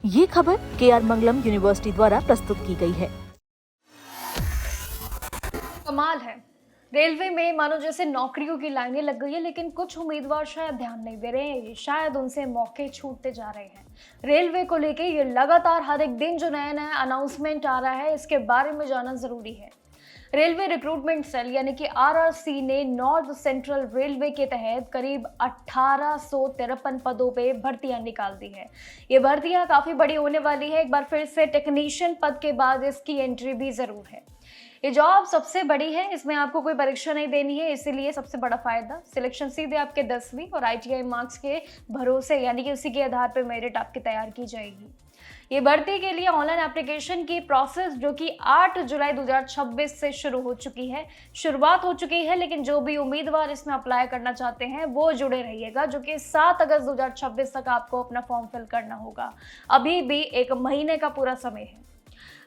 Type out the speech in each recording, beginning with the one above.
ये खबर KR मंगलम university द्वारा प्रस्तुत की गई है। कमाल है। रेलवे में मानो जैसे नौकरियों की लाइनें लग गई है, लेकिन कुछ उम्मीदवार शायद ध्यान नहीं दे रहे हैं, शायद उनसे मौके छूटते जा रहे हैं। रेलवे को लेके ये लगातार हर एक दिन जो नया नया अनाउंसमेंट आ रहा है, इसके बारे में जानना जरूरी है। रेलवे रिक्रूटमेंट सेल यानी कि RRC ने नॉर्थ सेंट्रल रेलवे के तहत करीब 1853 पदों पे भर्तियां निकाल दी है। ये भर्तियां काफी बड़ी होने वाली है। एक बार फिर से टेक्नीशियन पद के बाद इसकी एंट्री भी जरूर है। ये जॉब सबसे बड़ी है, इसमें आपको कोई परीक्षा नहीं देनी है, इसीलिए सबसे बड़ा फायदा सिलेक्शन सीधे आपके 10वीं और ITI मार्क्स के भरोसे यानी कि उसी के आधार पर मेरिट आपकी तैयार की जाएगी। ये भर्ती के लिए ऑनलाइन एप्लीकेशन की प्रोसेस जो कि 8 जुलाई 2026 से शुरू हो चुकी है, शुरुआत हो चुकी है, लेकिन जो भी उम्मीदवार इसमें अप्लाई करना चाहते हैं वो जुड़े रहिएगा, जो कि 7 अगस्त 2026 तक आपको अपना फॉर्म फिल करना होगा। अभी भी 1 महीने का पूरा समय है।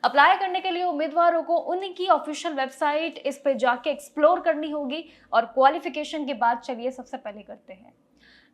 अप्लाई करने के लिए उम्मीदवारों को उनकी ऑफिशियल वेबसाइट इस पे जाके एक्सप्लोर करनी होगी और क्वालिफिकेशन की बात चलिए सबसे पहले करते हैं।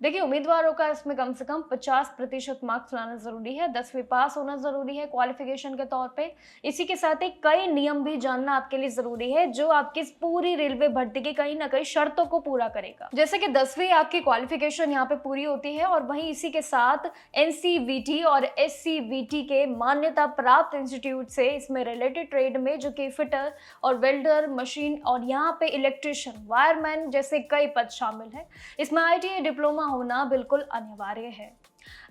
देखिए, उम्मीदवारों का इसमें कम से कम 50% मार्क्स लाना जरूरी है, 10वीं पास होना जरूरी है क्वालिफिकेशन के तौर पे। इसी के साथ ही कई नियम भी जानना आपके लिए जरूरी है, जो आपकी इस पूरी रेलवे भर्ती की कहीं ना कहीं शर्तों को पूरा करेगा। जैसे कि 10वीं आपकी क्वालिफिकेशन यहाँ पे पूरी होती है और वहीं इसी के साथ NCVT और SCVT के मान्यता प्राप्त इंस्टीट्यूट से इसमें रिलेटेड ट्रेड में जो कि फिटर और वेल्डर, मशीन और यहाँ पे इलेक्ट्रिशियन, वायरमैन जैसे कई पद शामिल है। इसमें ITI डिप्लोमा होना बिल्कुल अनिवार्य है।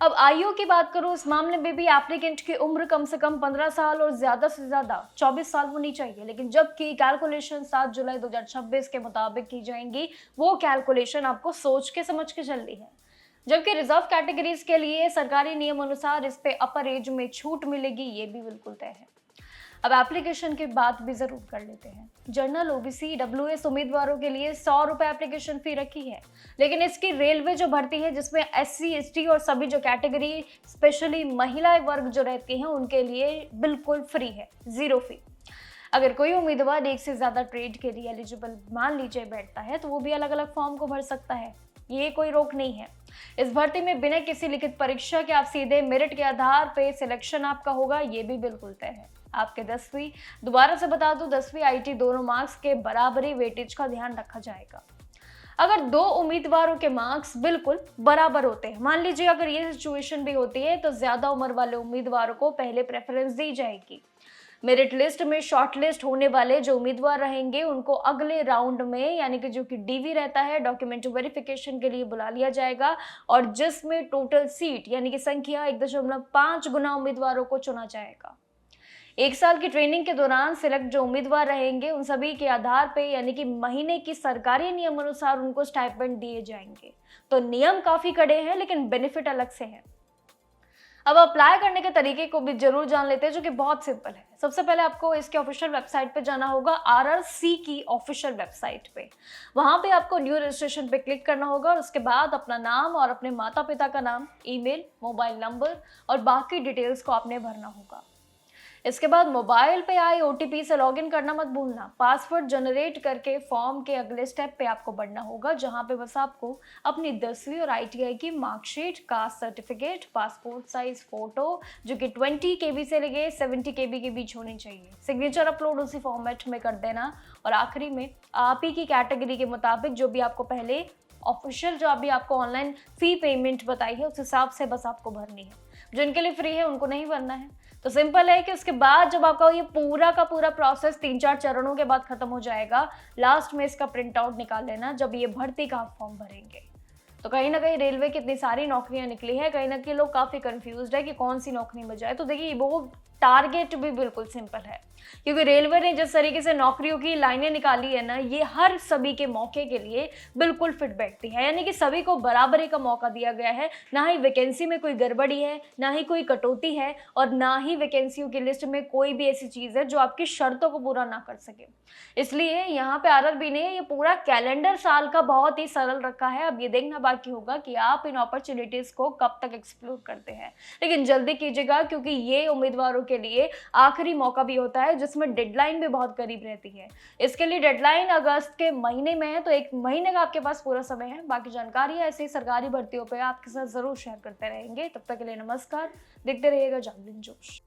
अब आयु की बात करूं, इस मामले में भी एप्लीकेंट की उम्र कम से कम 15 साल और ज्यादा से ज्यादा 24 साल होनी चाहिए, लेकिन जबकि कैलकुलेशन 7 जुलाई 2026 के मुताबिक की जाएंगी, वो कैलकुलेशन आपको सोच के समझ के चलनी है। जबकि रिजर्व कैटेगरीज के लिए सरकारी नियम अनुसार इस पे अपर एज में छूट मिलेगी, ये भी बिल्कुल तय है। अब एप्लीकेशन की बात भी जरूर कर लेते हैं। जनरल, OBC, WS उम्मीदवारों के लिए 100 रुपए एप्लीकेशन फी रखी है, लेकिन इसकी रेलवे जो भर्ती है जिसमें SC, ST और सभी जो कैटेगरी स्पेशली महिला वर्ग जो रहती हैं उनके लिए बिल्कुल फ्री है, 0 फी। अगर कोई उम्मीदवार एक से ज्यादा ट्रेड के लिए एलिजिबल मान लीजिए बैठता है, तो वो भी अलग अलग फॉर्म को भर सकता है, ये कोई रोक नहीं है। इस भर्ती में बिना किसी लिखित परीक्षा के आप सीधे मेरिट के आधार पे सिलेक्शन आपका होगा, ये भी बिल्कुल तय है। आपके 10वीं, दोबारा से बता दूं, 10वीं IT दोनों मार्क्स के बराबरी वेटेज का ध्यान रखा जाएगा। अगर 2 उम्मीदवारों के मार्क्स बिल्कुल बराबर होते हैं, मान लीजिए अगर ये सिचुएशन भी होती है, तो ज्यादा उम्र वाले उम्मीदवारों को पहले प्रेफरेंस दी जाएगी। मेरिट लिस्ट में शॉर्ट लिस्ट होने वाले जो उम्मीदवार रहेंगे उनको अगले राउंड में यानी कि जो कि DV रहता है, डॉक्यूमेंट वेरिफिकेशन के लिए बुला लिया जाएगा, और जिसमें टोटल सीट यानी कि संख्या 1.5 गुना उम्मीदवारों को चुना जाएगा। 1 साल की ट्रेनिंग के दौरान सिलेक्ट जो उम्मीदवार रहेंगे उन सभी के आधार पे यानी कि महीने की सरकारी नियम अनुसार उनको स्टाइपेंड दिए जाएंगे। तो नियम काफी कड़े हैं, लेकिन बेनिफिट अलग से हैं। अब अप्लाई करने के तरीके को भी जरूर जान लेते हैं, जो कि बहुत सिंपल है। सबसे पहले आपको इसके ऑफिशियल वेबसाइट पे जाना होगा, RRC की ऑफिशियल वेबसाइट पे। वहां पे आपको न्यू रजिस्ट्रेशन पे क्लिक करना होगा और उसके बाद अपना नाम और अपने माता पिता का नाम, ईमेल, मोबाइल नंबर और बाकी डिटेल्स को आपने भरना होगा। इसके बाद मोबाइल पे आए OTP से लॉगिन करना मत भूलना। पासवर्ड जनरेट करके फॉर्म के अगले स्टेप पे आपको बढ़ना होगा, जहां पे बस आपको अपनी 10वीं और ITI की marksheet, caste certificate, passport size photo जो कि 20 KB से लेके 70 KB के बीच होनी चाहिए, सिग्नेचर अपलोड उसी फॉर्मेट में कर देना, और आखिरी में आप ही की कैटेगरी के मुताबिक जो भी आपको पहले ऑफिशियल जो अभी आपको ऑनलाइन फी पेमेंट बताई है उस हिसाब से बस आपको भरनी है। जिनके लिए फ्री है उनको नहीं भरना है। तो सिंपल है कि उसके बाद जब आपका ये पूरा का पूरा प्रोसेस 3-4 चरणों के बाद खत्म हो जाएगा, लास्ट में इसका प्रिंट आउट निकाल लेना जब ये भर्ती का आप फॉर्म भरेंगे। तो कहीं ना कहीं रेलवे की इतनी सारी नौकरियां निकली है, कहीं ना कहीं लोग काफी कंफ्यूज्ड है कि कौन सी नौकरी में जाए। तो देखिए, वो टारगेट भी बिल्कुल सिंपल है, क्योंकि रेलवे ने जिस तरीके से नौकरियों की लाइनें निकाली है ना, ये हर सभी के मौके के लिए बिल्कुल फिट बैठती है, यानी कि सभी को बराबरी का मौका दिया गया है। ना ही वैकेंसी में कोई गड़बड़ी है, ना ही कोई कटौती है, और ना ही वैकेंसियों की लिस्ट में कोई भी ऐसी चीज है जो आपकी शर्तों को पूरा ना कर सके। इसलिए यहाँ पे RRB ने ये पूरा कैलेंडर साल का बहुत ही सरल रखा है। अब ये देखना बाकी बाकी होगा कि आप इन अपॉर्चुनिटीज को कब तक एक्सप्लोर करते हैं। लेकिन जल्दी कीजिएगा, क्योंकि ये उम्मीदवारों के लिए आखिरी मौका भी होता है जिसमें डेडलाइन भी बहुत करीब रहती है। इसके लिए डेडलाइन अगस्त के महीने में है, तो 1 महीने का आपके पास पूरा समय है। बाकी जानकारी ऐसी सरकारी भर्तियों पे आपके साथ जरूर शेयर करते रहेंगे। तब तक के लिए नमस्कार, देखते रहिएगा जागरण जोश।